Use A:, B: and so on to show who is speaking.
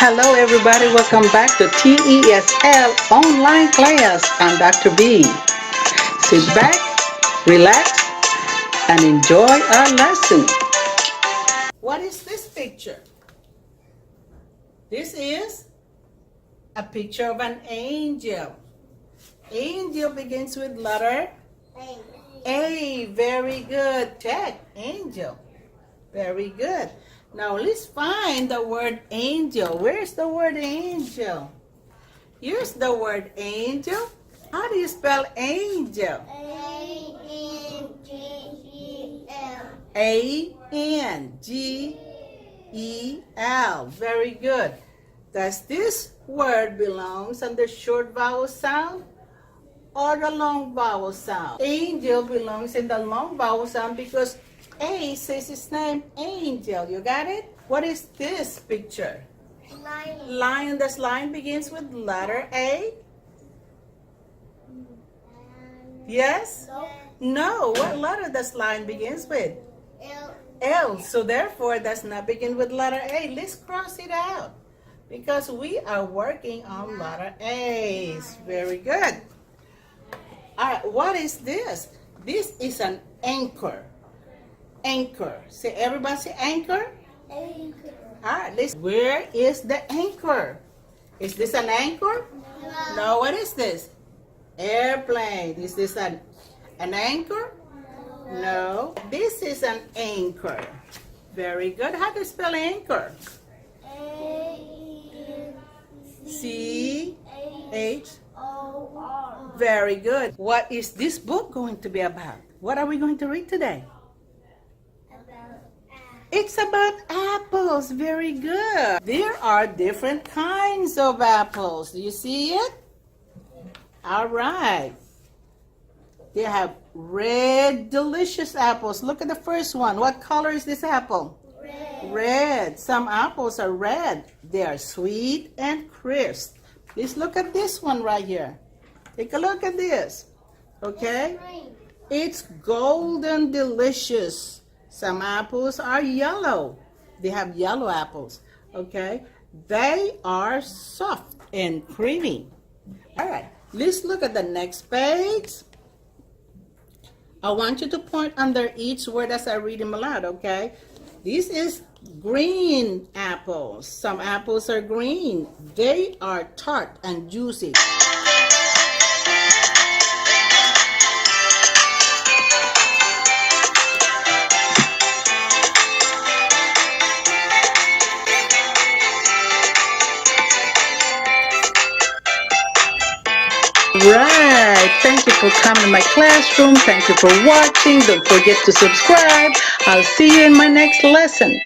A: Hello everybody, welcome back to TESL online class. I'm Dr. B. Sit back, relax, and enjoy our lesson. What is this picture? This is a picture of an angel. Angel begins with letter A. Very good. Ted, angel. Very good. Now let's find the word angel. Where's the word angel? Here's the word angel. How do you spell angel? A-N-G-E-L. A-N-G-E-L. Very good. Does this word belongs on the short vowel sound or the long vowel sound? Angel belongs in the long vowel sound because A says its name, angel. You got it? What is this picture?
B: Lion.
A: Lion. This line begins with letter A. Yes? No. What letter does line begins with?
B: L.
A: L. So therefore, does not begin with letter A. Let's cross it out because we are working on letter A's. Very good. All right. What is this? This is an anchor. Anchor. Say, everybody say anchor.
B: Anchor.
A: All right, where is the anchor? Is this an anchor? No. What is this? Airplane. Is this an anchor? No. This is an anchor. Very good. How do you spell anchor?
B: A-N-C-H-O-R.
A: Very good. What is this book going to be about? What are we going to read today? It's about apples. Very good. There are different kinds of apples. Do you see it? All right. They have red, delicious apples. Look at the first one. What color is this apple?
B: Red.
A: Red. Some apples are red. They are sweet and crisp. Let's look at this one right here. Take a look at this. Okay? It's golden delicious. Some apples are yellow. They have yellow apples, okay? They are soft and creamy. All right, let's look at the next page. I want you to point under each word as I read them aloud, okay? This is green apples. Some apples are green. They are tart and juicy. Right. Thank you for coming to my classroom. Thank you for watching. Don't forget to subscribe. I'll see you in my next lesson.